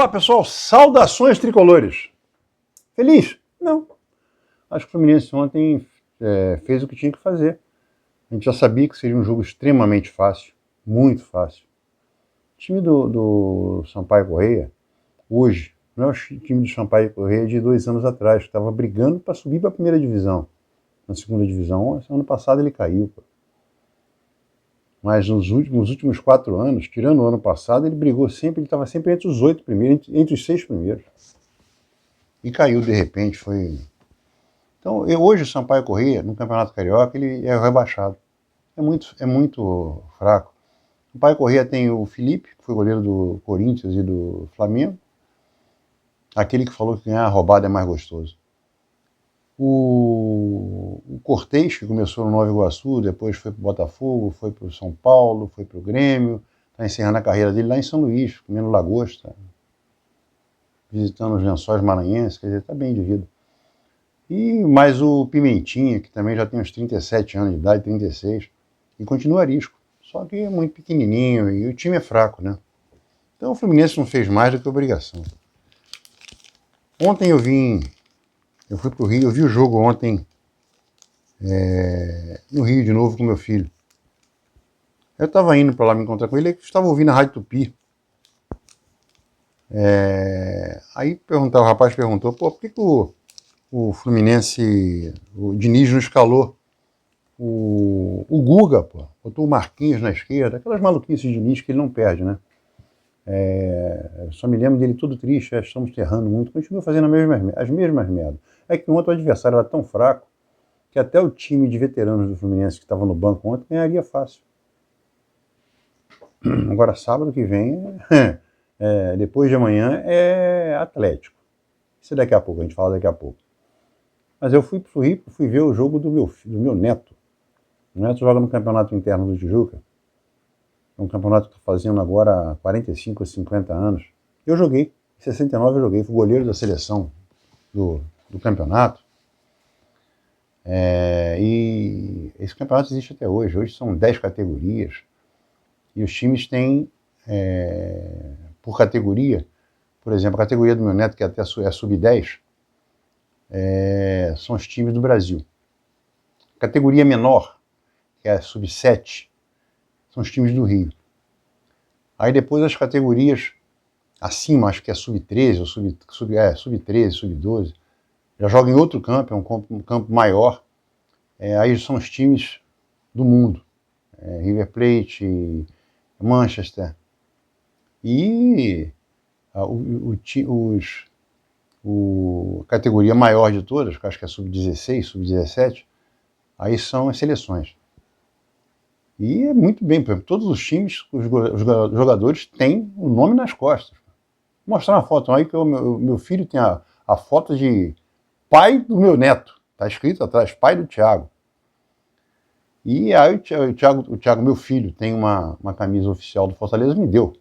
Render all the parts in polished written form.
Olá pessoal, saudações tricolores. Feliz? Não. Acho que o Fluminense ontem fez o que tinha que fazer. A gente já sabia que seria um jogo extremamente fácil, muito fácil. O time do Sampaio Corrêa, hoje, não é o time do Sampaio Corrêa de 2 anos atrás, que estava brigando para subir para a primeira divisão. Na segunda divisão, ano passado ele caiu. Mas nos últimos 4 anos, tirando o ano passado, ele brigou sempre, ele estava sempre entre os 8 primeiros, entre os 6 primeiros. E caiu de repente, foi... Então, hoje o Sampaio Corrêa, no Campeonato Carioca, ele é rebaixado. É muito fraco. O Sampaio Corrêa tem o Felipe, que foi goleiro do Corinthians e do Flamengo. Aquele que falou que ganhar a roubada é mais gostoso. O Cortez, que começou no Nova Iguaçu, depois foi para o Botafogo, foi para o São Paulo, foi para o Grêmio, está encerrando a carreira dele lá em São Luís, comendo lagosta, visitando os Lençóis Maranhenses, quer dizer, está bem de vida. E mais o Pimentinha, que também já tem uns 37 anos de idade, 36, e continua arisco, só que é muito pequenininho e o time é fraco, né? Então o Fluminense não fez mais do que obrigação. Ontem eu fui para o Rio, eu vi o jogo ontem no Rio de novo com meu filho. Eu estava indo para lá me encontrar com ele, ele estava ouvindo a Rádio Tupi. Aí o rapaz perguntou, pô, por que o Fluminense, o Diniz não escalou o Guga, pô, botou o Marquinhos na esquerda, aquelas maluquices de Diniz que ele não perde, né? Só me lembro dele todo triste, estamos errando muito, continua fazendo as mesmas merdas. É que ontem o adversário era tão fraco que até o time de veteranos do Fluminense que estava no banco ontem ganharia fácil. Agora sábado que vem, depois de amanhã, é Atlético. Isso daqui a pouco, a gente fala daqui a pouco. Mas eu fui pro Rio, fui ver o jogo do meu neto. O neto joga no campeonato interno do Tijuca. É um campeonato que estou fazendo agora há 45 ou 50 anos. Eu joguei, em 69 eu joguei, fui goleiro da seleção do campeonato. E esse campeonato existe até hoje. Hoje são 10 categorias. E os times têm, por categoria, por exemplo, a categoria do meu neto, que até é sub-10, são os times do Brasil. Categoria menor, que é sub-7, são os times do Rio. Aí depois as categorias acima, acho que é sub-13, ou sub-13, sub-12, já joga em outro campo, é um campo maior. Aí são os times do mundo. River Plate, Manchester. E a categoria maior de todas, que acho que é sub-16, sub-17, aí são as seleções. E é muito bem, por exemplo, todos os times, os jogadores têm o nome nas costas. Vou mostrar uma foto aí que o meu filho tem a foto de pai do meu neto. Está escrito atrás, pai do Thiago. E aí o Thiago, meu filho, tem uma camisa oficial do Fortaleza, me deu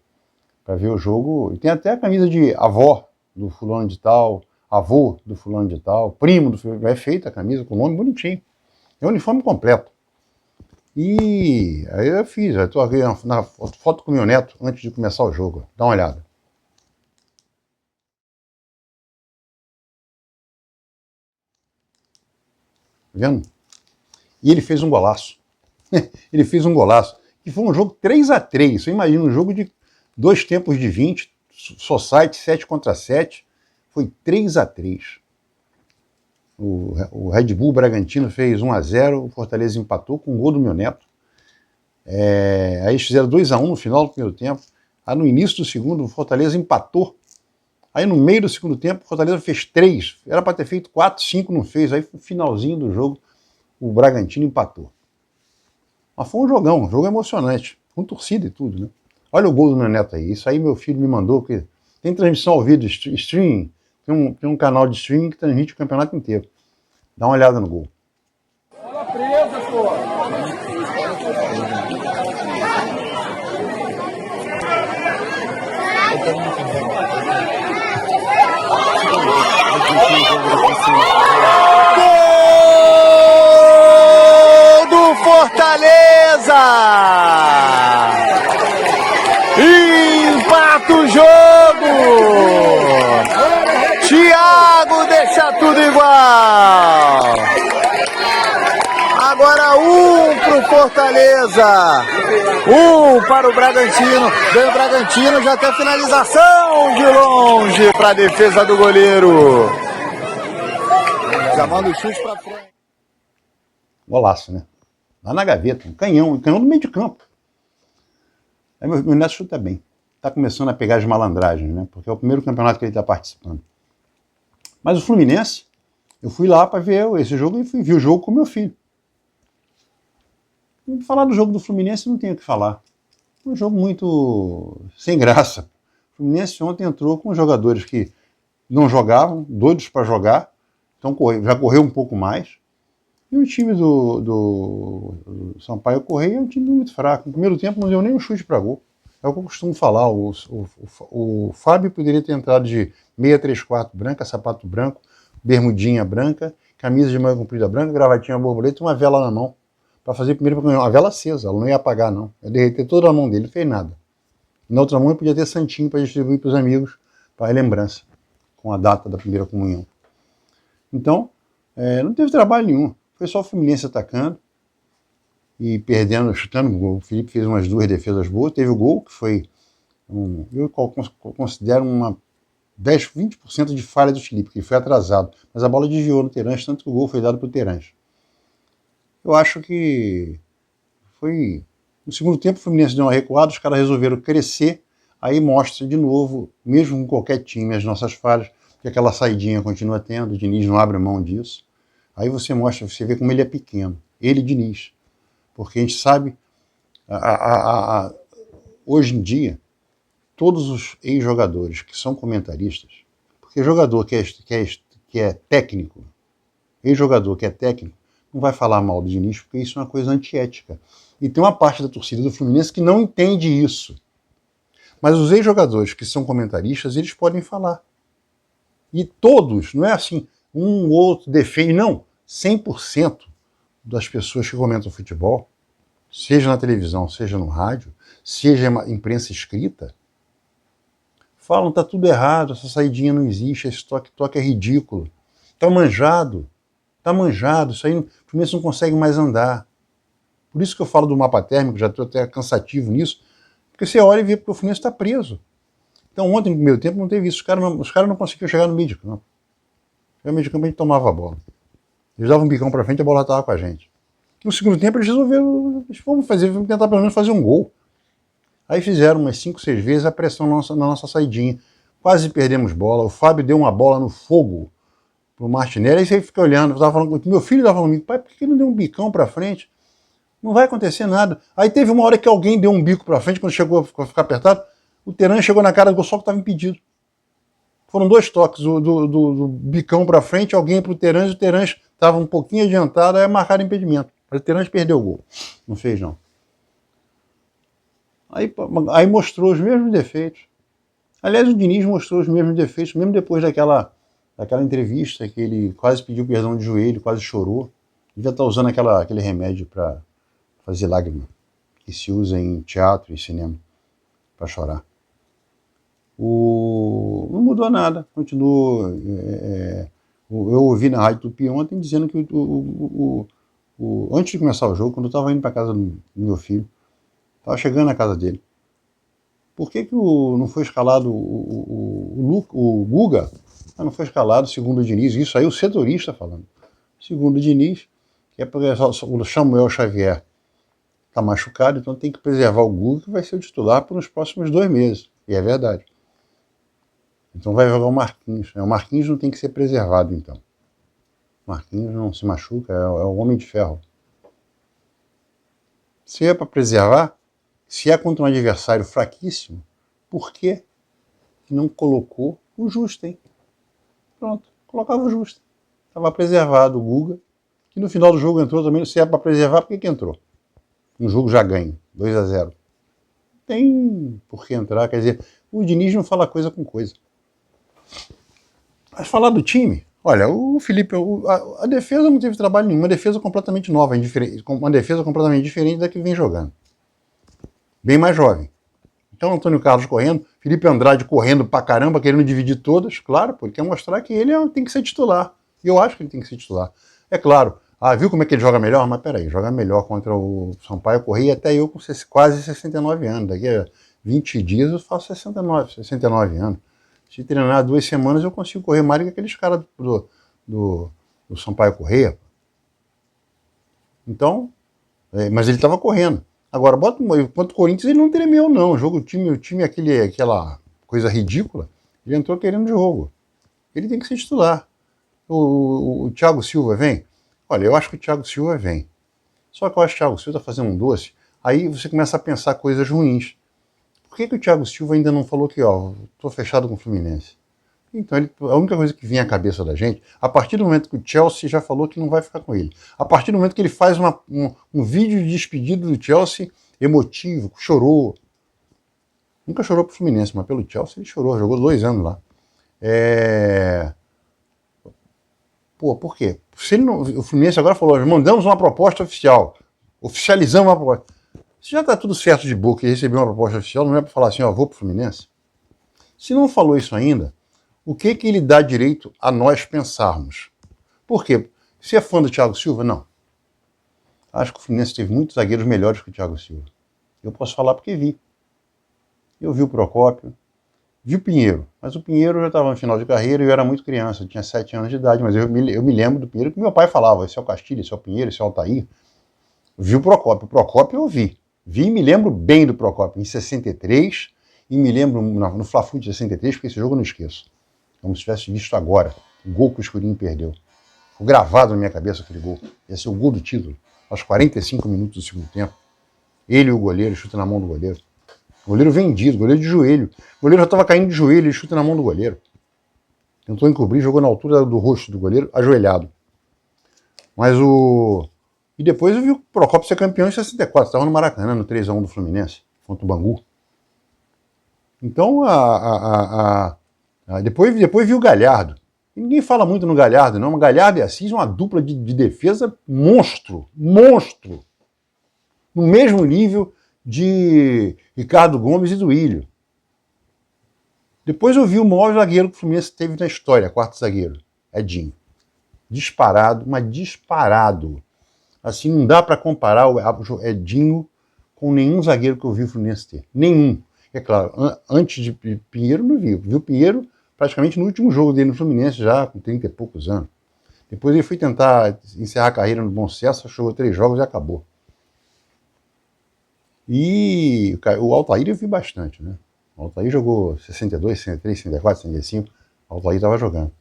para ver o jogo. E tem até a camisa de avó do fulano de tal, avô do fulano de tal, primo do fulano. É feita a camisa com o nome bonitinho. É o uniforme completo. E aí eu estou aqui na foto com o meu neto antes de começar o jogo. Dá uma olhada. Tá vendo? E ele fez um golaço. Ele fez um golaço. E foi um jogo 3-3. Você imagina um jogo de 2 tempos de 20, society 7 contra 7. Foi 3-3. O Red Bull Bragantino fez 1-0, o Fortaleza empatou com um gol do meu neto. Aí eles fizeram 2-1 no final do primeiro tempo. Aí no início do segundo, o Fortaleza empatou. Aí no meio do segundo tempo, o Fortaleza fez 3. Era para ter feito 4, 5, não fez. Aí no finalzinho do jogo, o Bragantino empatou. Mas foi um jogão, um jogo emocionante, com torcida e tudo, né? Olha o gol do meu neto aí. Isso aí meu filho me mandou, porque tem transmissão ao vivo, streaming. Tem um canal de streaming que transmite o campeonato inteiro. Dá uma olhada no gol. Bola presa, pô! Gol do Fortaleza! Empata o jogo! igual. Agora 1 para o Fortaleza, 1 para o Bragantino. Vem o Bragantino, já tem finalização de longe para a defesa do goleiro. Chamando o chute para frente. Golaço, né? Lá na gaveta, um canhão do meio de campo. Aí meu neto chuta bem. Está começando a pegar as malandragens, né? Porque é o primeiro campeonato que ele está participando. Mas o Fluminense, eu fui lá para ver esse jogo e vi o jogo com meu filho. E falar do jogo do Fluminense não tenho o que falar. Um jogo muito sem graça. O Fluminense ontem entrou com jogadores que não jogavam, doidos para jogar, então já correu um pouco mais. E o time do Sampaio Corrêa é um time muito fraco. No primeiro tempo não deu nem um chute para gol. É o que eu costumo falar. O Fábio poderia ter entrado de meia 3/4 branca, sapato branco, bermudinha branca, camisa de manga comprida branca, gravatinha borboleta e uma vela na mão. Para fazer primeiro uma vela acesa. Ela não ia apagar, não. Ia derreter toda a mão dele. Não fez nada. Na outra mão ele podia ter santinho para distribuir para os amigos, para a lembrança, com a data da primeira comunhão. Então, não teve trabalho nenhum. Foi só o Fluminense atacando e perdendo, chutando o gol. O Felipe fez umas 2 defesas boas. Teve o gol, que foi, eu considero uma 10-20% de falha do Felipe, que foi atrasado. Mas a bola desviou no Terãs, tanto que o gol foi dado para o Terãs. Eu acho que foi... No segundo tempo o Fluminense deu uma recuada, os caras resolveram crescer, aí mostra de novo, mesmo com qualquer time, as nossas falhas, que aquela saidinha continua tendo, o Diniz não abre mão disso. Aí você mostra, você vê como ele é pequeno, ele Diniz. Porque a gente sabe, hoje em dia, todos os ex-jogadores que são comentaristas, porque jogador que é técnico, ex-jogador que é técnico, não vai falar mal do Diniz, porque isso é uma coisa antiética. E tem uma parte da torcida do Fluminense que não entende isso. Mas os ex-jogadores que são comentaristas, eles podem falar. E todos, não é assim, um ou outro defende, não. 100% das pessoas que comentam futebol, seja na televisão, seja no rádio, seja na imprensa escrita, falam, tá tudo errado, essa saidinha não existe, esse toque é ridículo. Tá manjado, isso aí o Fluminense não consegue mais andar. Por isso que eu falo do mapa térmico, já estou até cansativo nisso, porque você olha e vê que o Fluminense está preso. Então ontem, no primeiro tempo, não teve isso. Os caras não conseguiam chegar no meio de campo. No meio de campo a gente tomava a bola. Eles davam um bicão para frente e a bola estava com a gente. No segundo tempo eles resolveram, vamos tentar pelo menos fazer um gol. Aí fizeram umas 5, 6 vezes a pressão na nossa saidinha. Quase perdemos bola. O Fábio deu uma bola no fogo pro Martinelli. Aí você fica olhando, meu filho estava falando comigo, pai, por que ele não deu um bicão para frente? Não vai acontecer nada. Aí teve uma hora que alguém deu um bico para frente, quando chegou a ficar apertado, o Terãs chegou na cara do gol, só que estava impedido. Foram 2 toques, do bicão para frente, alguém para o Terãs, e o Terãs estava um pouquinho adiantado, aí marcaram impedimento. Mas o Terãs perdeu o gol. Não fez, não. Aí mostrou os mesmos defeitos. Aliás, o Diniz mostrou os mesmos defeitos, mesmo depois daquela entrevista que ele quase pediu perdão de joelho, quase chorou. Devia estar usando aquele remédio para fazer lágrima, que se usa em teatro e cinema, para chorar. Não mudou nada, continuou. Eu ouvi na Rádio Tupi ontem dizendo que antes de começar o jogo, quando eu estava indo para casa do meu filho, estava chegando na casa dele. Por que não foi escalado o Guga? Não foi escalado, segundo o Diniz, isso aí o setorista falando. Segundo o Diniz, que é porque o Samuel Xavier está machucado, então tem que preservar o Guga, que vai ser o titular pelos próximos 2 meses. E é verdade. Então vai jogar o Marquinhos. O Marquinhos não tem que ser preservado, então. O Marquinhos não se machuca, é o homem de ferro. Se é para preservar, se é contra um adversário fraquíssimo, por que não colocou o Justen? Pronto, colocava o Justen. Estava preservado o Guga, que no final do jogo entrou também. Se é para preservar, por que entrou? Um jogo já ganho, 2-0. Tem por que entrar, quer dizer, o Diniz não fala coisa com coisa. Mas falar do time, olha, o Felipe, a defesa não teve trabalho nenhum, uma defesa completamente nova, uma defesa completamente diferente da que vem jogando. Bem mais jovem. Então, Antônio Carlos correndo, Felipe Andrade correndo pra caramba, querendo dividir todas, claro, porque quer mostrar que ele tem que ser titular. E eu acho que ele tem que ser titular. É claro, viu como é que ele joga melhor? Mas peraí, joga melhor contra o Sampaio Corrêa até eu com quase 69 anos. Daqui a 20 dias eu faço 69 anos. Se treinar 2 semanas eu consigo correr mais do que aqueles caras do Sampaio Corrêa. Então, mas ele estava correndo. Agora, contra o Corinthians ele não tremeu, não. O time aquela coisa ridícula, ele entrou querendo jogo. Ele tem que ser titular. O Thiago Silva vem? Olha, eu acho que o Thiago Silva vem. Só que eu acho que o Thiago Silva está fazendo um doce, aí você começa a pensar coisas ruins. Por que o Thiago Silva ainda não falou que, estou fechado com o Fluminense? Então, a única coisa que vinha à cabeça da gente, a partir do momento que o Chelsea já falou que não vai ficar com ele, a partir do momento que ele faz um vídeo de despedida do Chelsea emotivo, chorou. Nunca chorou pro Fluminense, mas pelo Chelsea ele chorou, jogou 2 anos lá. Por quê? Se ele não, o Fluminense agora falou, mandamos uma proposta oficial, oficializamos uma proposta. Se já está tudo certo de boca e recebeu uma proposta oficial, não é para falar assim, vou pro Fluminense? Se não falou isso ainda, o que ele dá direito a nós pensarmos? Por quê? Você é fã do Thiago Silva? Não. Acho que o Fluminense teve muitos zagueiros melhores que o Thiago Silva. Eu posso falar porque vi. Eu vi o Procópio, vi o Pinheiro, mas o Pinheiro já estava no final de carreira e eu era muito criança, eu tinha 7 anos de idade, mas eu me lembro do Pinheiro que meu pai falava, esse é o Castilho, esse é o Pinheiro, esse é o Altair. Vi o Procópio eu vi. Vi e me lembro bem do Procópio, em 63, e me lembro no Fla-Flu de 63, porque esse jogo eu não esqueço. Como se tivesse visto agora, o gol que o Escurinho perdeu. Ficou gravado na minha cabeça aquele gol. Esse é o gol do título, aos 45 minutos do segundo tempo. Ele e o goleiro, chuta na mão do goleiro. Goleiro vendido, goleiro de joelho. O goleiro já estava caindo de joelho e chuta na mão do goleiro. Tentou encobrir, jogou na altura do rosto do goleiro, ajoelhado. Mas E depois eu vi o Procópio ser campeão em 64, estava no Maracanã, no 3-1 do Fluminense, contra o Bangu. Então, depois vi o Galhardo. E ninguém fala muito no Galhardo, não. O Galhardo e Assis, uma dupla de defesa monstro. No mesmo nível de Ricardo Gomes e do Ilho. Depois eu vi o maior zagueiro que o Fluminense teve na história, quarto zagueiro, Edinho. Disparado, mas disparado. Assim, não dá para comparar o Edinho com nenhum zagueiro que eu vi o Fluminense ter. Nenhum. É claro, antes de Pinheiro não vi. Vi o Pinheiro praticamente no último jogo dele no Fluminense, já com 30 e poucos anos. Depois ele foi tentar encerrar a carreira no Bom Sucesso, jogou 3 jogos e acabou. E o Altair eu vi bastante, né? O Altair jogou 62, 63, 64, 65. O Altair estava jogando.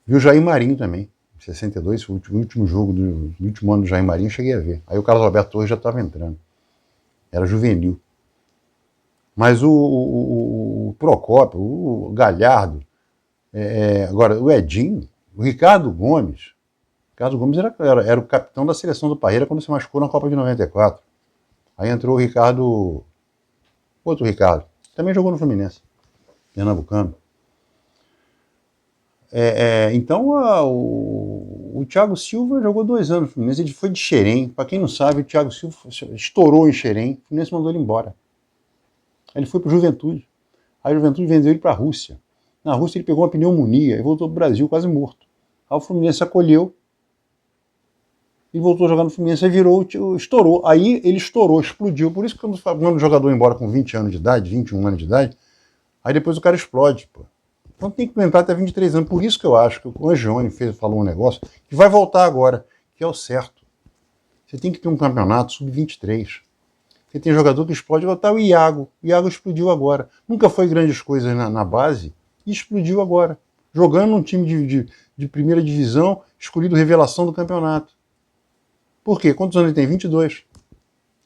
Vi o Jair Marinho também. 62, o último jogo do último ano do Jair Marinho, eu cheguei a ver. Aí o Carlos Alberto Torres já estava entrando. Era juvenil. Mas o Procópio, o Galhardo, agora o Edinho, o Ricardo Gomes. Ricardo Gomes era o capitão da seleção do Parreira quando se machucou na Copa de 94. Aí entrou o Ricardo, outro Ricardo, também jogou no Fluminense, pernambucano. Então o Thiago Silva jogou 2 anos no Fluminense, ele foi de Xerém. Para quem não sabe, o Thiago Silva estourou em Xerém, o Fluminense mandou ele embora. Aí ele foi para o Juventude. Aí a Juventude vendeu ele para a Rússia. Na Rússia ele pegou uma pneumonia e voltou para o Brasil quase morto. Aí o Fluminense acolheu e voltou a jogar no Fluminense, aí estourou. Aí ele estourou, explodiu. Por isso que quando manda o jogador embora com 20 anos de idade, 21 anos de idade, aí depois o cara explode, pô. Então tem que aguentar até 23 anos. Por isso que eu acho que o Angione falou um negócio que vai voltar agora, que é o certo. Você tem que ter um campeonato sub-23. Você tem jogador que explode, igual tá o Iago. O Iago explodiu agora. Nunca foi grandes coisas na base e explodiu agora. Jogando num time de primeira divisão, escolhido revelação do campeonato. Por quê? Quantos anos ele tem? 22.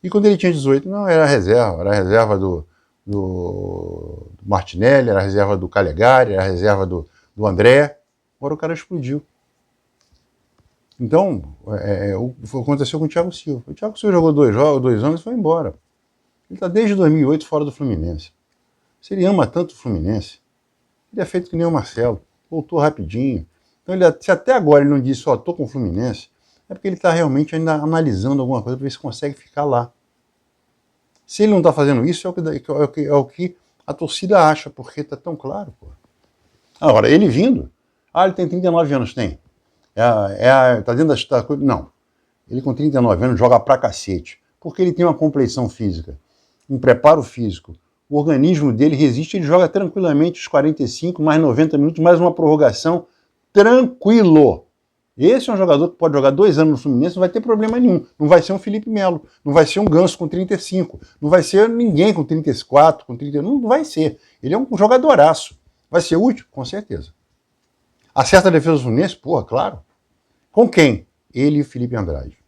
E quando ele tinha 18? Não, era reserva do Martinelli, era reserva do Calegari, era reserva do André. Agora o cara explodiu. Então, aconteceu com o Thiago Silva. O Thiago Silva jogou 2 anos e foi embora. Ele está desde 2008 fora do Fluminense. Se ele ama tanto o Fluminense, ele é feito que nem o Marcelo. Voltou rapidinho. Então, se até agora ele não disse, estou com o Fluminense, é porque ele está realmente ainda analisando alguma coisa para ver se consegue ficar lá. Se ele não está fazendo isso, é o que a torcida acha, porque está tão claro. Pô. Agora, ele vindo, Ah, ele tem 39 anos, tem. Tá dentro da coisa. Não. Ele com 39 anos joga pra cacete. Porque ele tem uma compleição física, um preparo físico. O organismo dele resiste, ele joga tranquilamente os 45, mais 90 minutos, mais uma prorrogação, tranquilo. Esse é um jogador que pode jogar 2 anos no Fluminense, não vai ter problema nenhum. Não vai ser um Felipe Melo, não vai ser um Ganso com 35, não vai ser ninguém com 34, com 30, não vai ser. Ele é um jogadoraço. Vai ser útil? Com certeza. Acerta a defesa do Fluminense? Porra, claro. Com quem? Ele e o Felipe Andrade.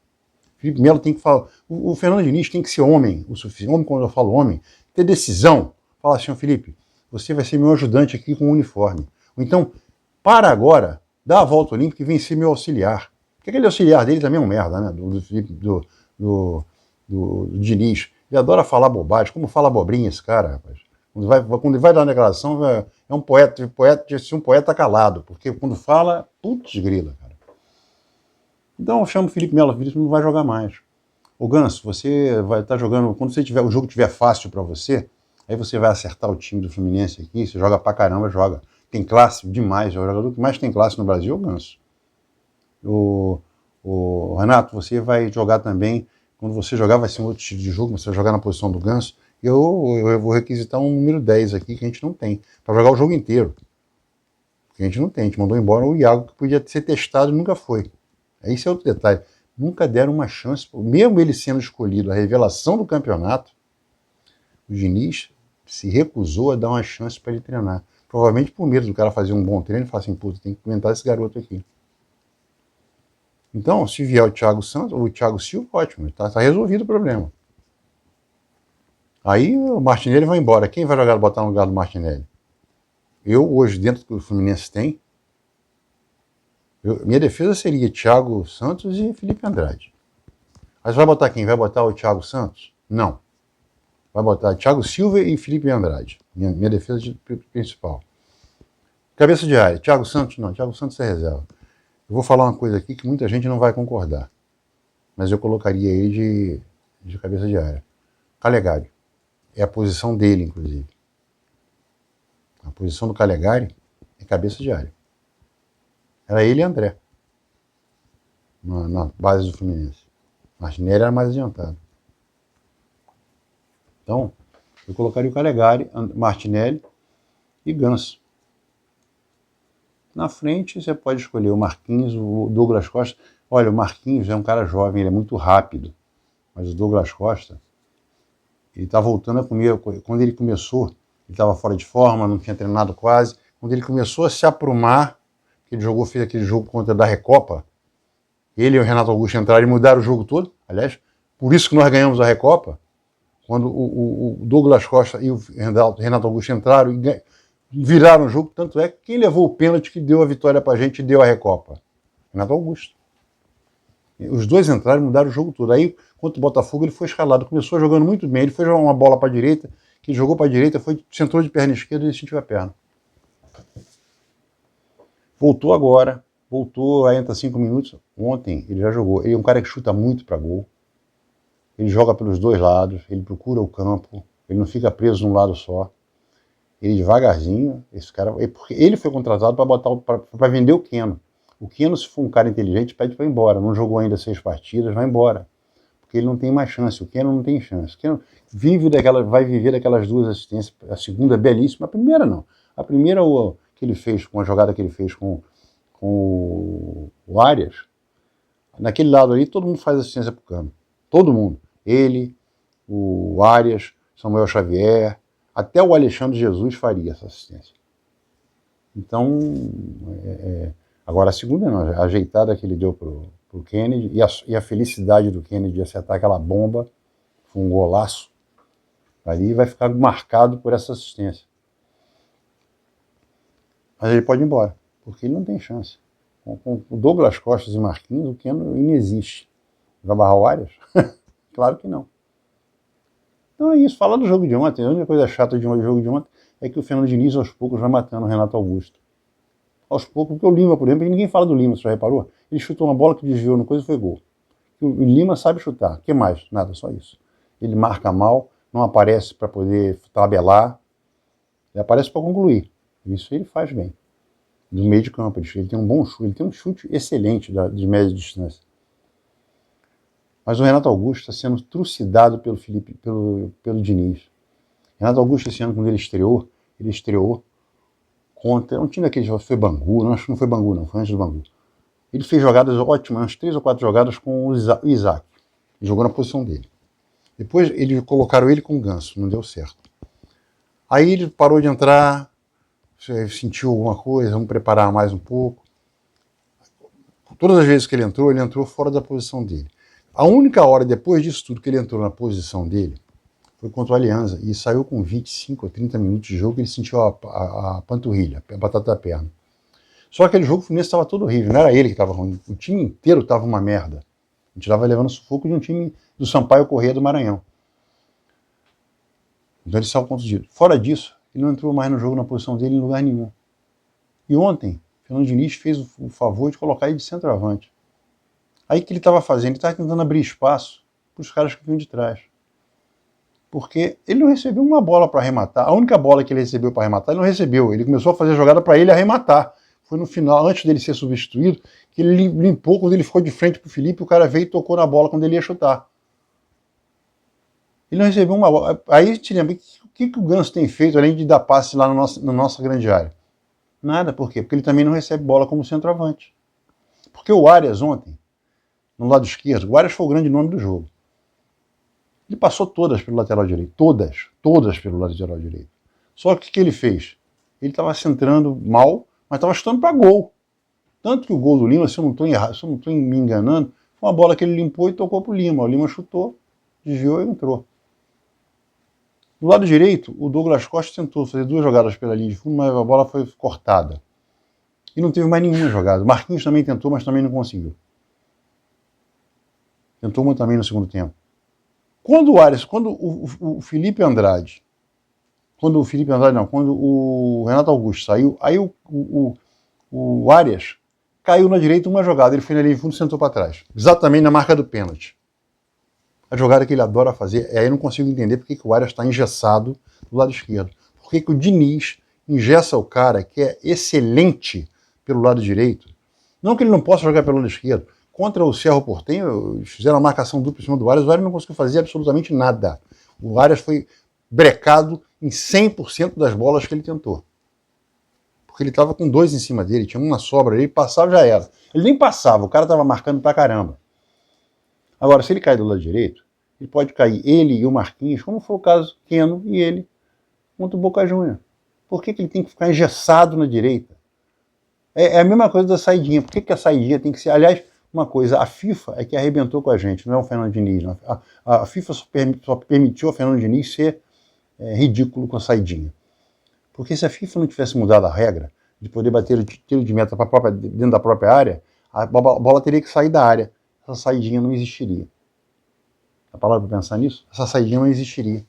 Felipe Melo tem que falar. O Fernando Diniz tem que ser homem, o suficiente. Homem, quando eu falo homem, ter decisão. Fala assim, Felipe, você vai ser meu ajudante aqui com o uniforme. Ou então, para agora, dá a volta olímpica e vem ser meu auxiliar. Porque aquele auxiliar dele também é um merda, né? Do Diniz. Ele adora falar bobagem. Como fala abobrinha esse cara, rapaz? Quando ele vai dar uma declaração, é um poeta, um poeta calado. Porque quando fala, putz grila, cara. Então eu chamo o Felipe Melo, o Felipe não vai jogar mais. Ô Ganso, você vai estar jogando, quando o jogo estiver fácil para você, aí você vai acertar o time do Fluminense aqui, você joga pra caramba, joga. Tem classe demais, é o jogador que mais tem classe no Brasil, é o Ganso. O Renato, você vai jogar também, quando você jogar vai ser um outro estilo de jogo, você vai jogar na posição do Ganso, e eu vou requisitar um número 10 aqui que a gente não tem, para jogar o jogo inteiro. Porque a gente não tem, a gente mandou embora o Iago, que podia ser testado e nunca foi. Esse é outro detalhe. Nunca deram uma chance, mesmo ele sendo escolhido a revelação do campeonato, o Diniz se recusou a dar uma chance para ele treinar. Provavelmente por medo do cara fazer um bom treino e falar assim, puta, tem que aguentar esse garoto aqui. Então, se vier o Thiago Santos, ou o Thiago Silva, ótimo, tá resolvido o problema. Aí o Martinelli vai embora. Quem vai botar no lugar do Martinelli? Eu, hoje, dentro do que o Fluminense tem, minha defesa seria Thiago Santos e Felipe Andrade. Mas vai botar quem? Vai botar o Thiago Santos? Não. Vai botar Thiago Silva e Felipe Andrade. Minha defesa principal. Cabeça de área. Thiago Santos? Não. Thiago Santos é reserva. Eu vou falar uma coisa aqui que muita gente não vai concordar. Mas eu colocaria ele de cabeça de área. Calegari. É a posição dele, inclusive. A posição do Calegari é cabeça de área. Era ele e André, na base do Fluminense. Martinelli era mais adiantado. Então, eu colocaria o Calegari, Martinelli e Ganso. Na frente, você pode escolher o Marquinhos, o Douglas Costa. Olha, o Marquinhos é um cara jovem, ele é muito rápido. Mas o Douglas Costa, ele está voltando a comer. Quando ele começou, ele estava fora de forma, não tinha treinado quase. Quando ele começou a se aprumar, ele fez aquele jogo contra da Recopa, ele e o Renato Augusto entraram e mudaram o jogo todo. Aliás, por isso que nós ganhamos a Recopa, quando o Douglas Costa e o Renato Augusto entraram e viraram o jogo, tanto é que quem levou o pênalti que deu a vitória pra gente e deu a Recopa? Renato Augusto. Os dois entraram e mudaram o jogo todo. Aí, contra o Botafogo, ele foi escalado, começou jogando muito bem, ele foi jogar uma bola para a direita, que jogou para a direita, centrou de perna esquerda e sentiu a perna. Voltou agora, aí entra 5 minutos. Ontem ele já jogou. Ele é um cara que chuta muito para gol. Ele joga pelos dois lados, ele procura o campo, ele não fica preso num lado só. Ele devagarzinho, esse cara. Porque ele foi contratado para vender o Keno. O Keno, se for um cara inteligente, pede para ir embora. Não jogou ainda 6 partidas, vai embora. Porque ele não tem mais chance. O Keno não tem chance. O Keno vai viver daquelas 2 assistências. A segunda é belíssima. A primeira não. A primeira que ele fez, com a jogada que ele fez com o Arias, naquele lado ali, todo mundo faz assistência pro Cano. Todo mundo. Ele, o Arias, Samuel Xavier, até o Alexandre Jesus faria essa assistência. Então, agora a segunda não, a ajeitada que ele deu pro Kennedy e a felicidade do Kennedy de acertar aquela bomba, foi um golaço, ali vai ficar marcado por essa assistência. Mas ele pode ir embora, porque ele não tem chance. Com o Douglas Costa e Marquinhos, o Keno inexiste. Vai barrar o Arias? Claro que não. Então é isso, falar do jogo de ontem, a única coisa chata do jogo de ontem é que o Fernando Diniz aos poucos vai matando o Renato Augusto. Aos poucos, porque o Lima, por exemplo, ninguém fala do Lima, você já reparou? Ele chutou uma bola que desviou no coisa e foi gol. O Lima sabe chutar, o que mais? Nada, só isso. Ele marca mal, não aparece para poder tabelar, ele aparece para concluir. Isso ele faz bem. do meio de campo. Ele tem um bom chute, ele tem um chute excelente de média distância. Mas o Renato Augusto está sendo trucidado pelo Diniz. Renato Augusto, esse ano, quando ele estreou contra um time daquele, foi Bangu, não, acho que não foi Bangu, não, foi antes do Bangu. Ele fez jogadas ótimas, umas 3 ou 4 jogadas com o Isaac. Ele jogou na posição dele. Depois colocaram ele com o Ganso, não deu certo. Aí ele parou de entrar, sentiu alguma coisa, vamos preparar mais um pouco. Todas as vezes que ele entrou fora da posição dele. A única hora depois disso tudo que ele entrou na posição dele foi contra o Alianza e saiu com 25 ou 30 minutos de jogo, ele sentiu a panturrilha, a batata da perna. Só que aquele jogo o Fluminense estava todo horrível, não era ele que estava ruim, o time inteiro estava uma merda. A gente estava levando sufoco de um time do Sampaio Corrêa do Maranhão. Então ele saiu contundido. Fora disso, ele não entrou mais no jogo na posição dele em lugar nenhum. E ontem, Fernando Diniz fez o favor de colocar ele de centroavante. Aí o que ele estava fazendo? Ele estava tentando abrir espaço para os caras que vinham de trás. Porque ele não recebeu uma bola para arrematar. A única bola que ele recebeu para arrematar, ele não recebeu. Ele começou a fazer jogada para ele arrematar. Foi no final, antes dele ser substituído, que ele limpou quando ele ficou de frente para o Felipe, o cara veio e tocou na bola quando ele ia chutar. Ele não recebeu uma bola. Aí a gente lembra, o que o Ganso tem feito, além de dar passe lá na nossa grande área? Nada, por quê? Porque ele também não recebe bola como centroavante. Porque o Arias ontem, no lado esquerdo, o Arias foi o grande nome do jogo. Ele passou todas pelo lateral direito. Todas pelo lateral direito. Só que o que ele fez? Ele estava centrando mal, mas estava chutando para gol. Tanto que o gol do Lima, se eu não estou me enganando, foi uma bola que ele limpou e tocou para o Lima. O Lima chutou, desviou e entrou. Do lado direito, o Douglas Costa tentou fazer 2 jogadas pela linha de fundo, mas a bola foi cortada. E não teve mais nenhuma jogada. O Marquinhos também tentou, mas também não conseguiu. Tentou muito também no segundo tempo. Quando o Felipe Andrade, quando o Renato Augusto saiu, aí o Arias caiu na direita uma jogada, ele foi na linha de fundo e sentou para trás. Exatamente na marca do pênalti. A jogada que ele adora fazer, aí eu não consigo entender porque que o Arias está engessado do lado esquerdo. Por que o Diniz engessa o cara que é excelente pelo lado direito? Não que ele não possa jogar pelo lado esquerdo. Contra o Cerro Porteño, fizeram uma marcação dupla em cima do Arias, o Arias não conseguiu fazer absolutamente nada. O Arias foi brecado em 100% das bolas que ele tentou. Porque ele estava com 2 em cima dele, tinha uma sobra, ele passava já era. Ele nem passava, o cara estava marcando pra caramba. Agora, se ele cai do lado direito, ele pode cair ele e o Marquinhos, como foi o caso Keno e ele contra o Boca Juniors. Por que ele tem que ficar engessado na direita? É a mesma coisa da saidinha. Por que a saidinha tem que ser... Aliás, uma coisa, a FIFA é que arrebentou com a gente, não é o Fernando Diniz. Não. A FIFA só permitiu ao Fernando Diniz ser ridículo com a saidinha. Porque se a FIFA não tivesse mudado a regra de poder bater o tiro de meta dentro da própria área, a bola teria que sair da área. Essa saidinha não existiria. A palavra para pensar nisso? Essa saidinha não existiria.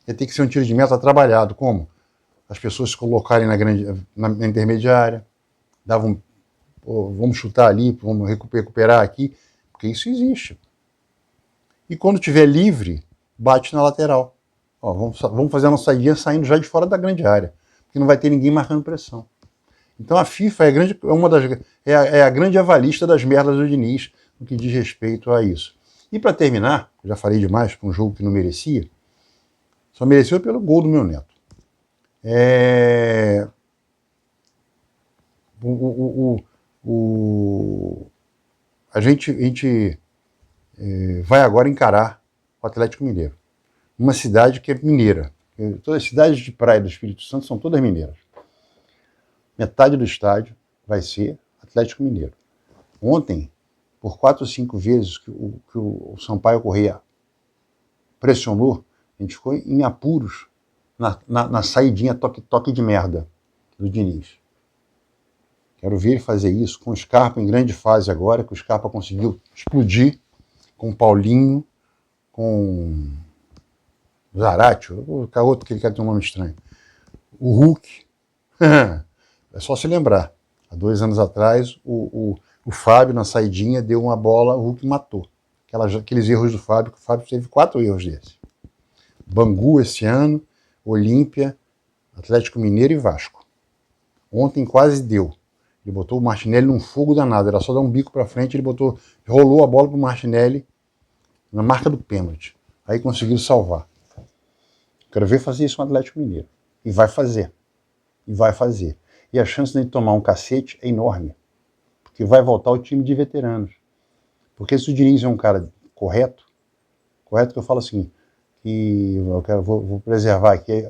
Ia ter que ser um tiro de meta trabalhado. Como? As pessoas se colocarem na intermediária, davam... vamos chutar ali, vamos recuperar aqui, porque isso existe. E quando tiver livre, bate na lateral. Ó, vamos fazer a nossa saída saindo já de fora da grande área, porque não vai ter ninguém marcando pressão. Então a FIFA é a grande avalista das merdas do Diniz no que diz respeito a isso. E para terminar, já falei demais para um jogo que não merecia, só mereceu pelo gol do meu neto. A gente vai agora encarar o Atlético Mineiro. Uma cidade que é mineira. Todas as cidades de praia do Espírito Santo são todas mineiras. Metade do estádio vai ser Atlético Mineiro. Ontem, por 4 ou 5 vezes que o Sampaio Corrêa pressionou, a gente ficou em apuros na saidinha toque de merda do Diniz. Quero ver ele fazer isso com o Scarpa em grande fase agora, que o Scarpa conseguiu explodir com o Paulinho, com o Zarate, o outro que ele quer ter um nome estranho. O Hulk. É só se lembrar. Há 2 anos atrás, o Fábio, na saidinha, deu uma bola, o Hulk matou. Aqueles erros do Fábio, que o Fábio teve 4 erros desses. Bangu esse ano, Olímpia, Atlético Mineiro e Vasco. Ontem quase deu. Ele botou o Martinelli num fogo danado, era só dar um bico para frente, ele rolou a bola pro Martinelli na marca do pênalti. Aí conseguiram salvar. Quero ver fazer isso com o Atlético Mineiro. E vai fazer. E vai fazer. E a chance de tomar um cacete é enorme. Porque vai voltar o time de veteranos. Porque se o Diniz é um cara correto que eu falo assim, que vou preservar aqui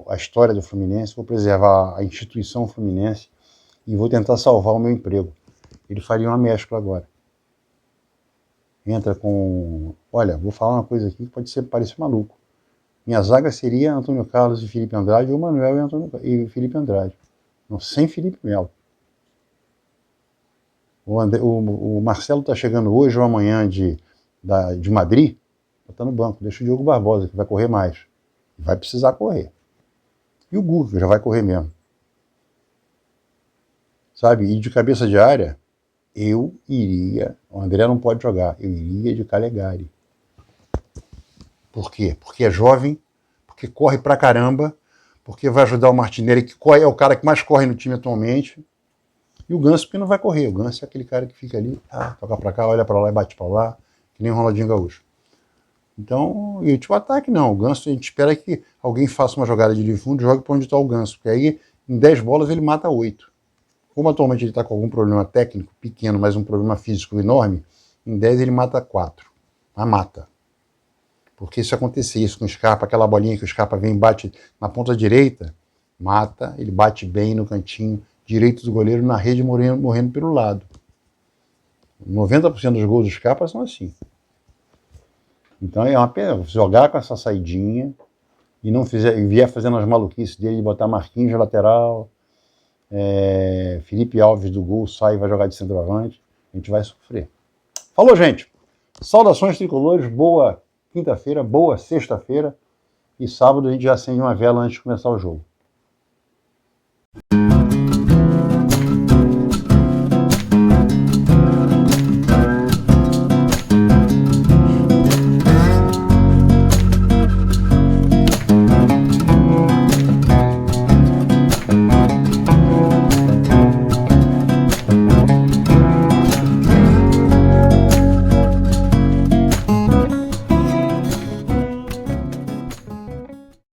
a história do Fluminense, vou preservar a instituição Fluminense e vou tentar salvar o meu emprego. Ele faria uma mescla agora. Entra com... Olha, vou falar uma coisa aqui que pode parecer maluco. Minha zaga seria Antônio Carlos e Felipe Andrade, ou Manuel e Felipe Andrade. Não, sem Felipe Melo. O Marcelo está chegando hoje ou amanhã de Madrid, está no banco. Deixa o Diogo Barbosa, que vai correr mais. Vai precisar correr. E o Guga, que já vai correr mesmo. Sabe? E de cabeça de área, eu iria... O André não pode jogar. Eu iria de Calegari. Por quê? Porque é jovem, porque corre pra caramba, porque vai ajudar o Martinelli, que é o cara que mais corre no time atualmente. E o Ganso, porque não vai correr. O Ganso é aquele cara que fica ali, toca pra cá, olha pra lá e bate pra lá, que nem o Ronaldinho Gaúcho. Então, e o ataque não. O Ganso, a gente espera que alguém faça uma jogada de fundo e jogue pra onde está o Ganso, porque aí, em 10 bolas, ele mata 8. Como atualmente ele está com algum problema técnico pequeno, mas um problema físico enorme, em 10 ele mata 4. Mas mata. Porque se acontecer isso com o Scarpa, aquela bolinha que o Scarpa vem e bate na ponta direita, mata, ele bate bem no cantinho direito do goleiro, na rede, morrendo pelo lado. 90% dos gols do Scarpa são assim. Então é uma pena jogar com essa saidinha e não vier fazendo as maluquices dele de botar Marquinhos de lateral, Felipe Alves do gol, sai e vai jogar de centroavante, a gente vai sofrer. Falou, gente! Saudações tricolores, boa quinta-feira, boa sexta-feira, e sábado a gente já acende uma vela antes de começar o jogo.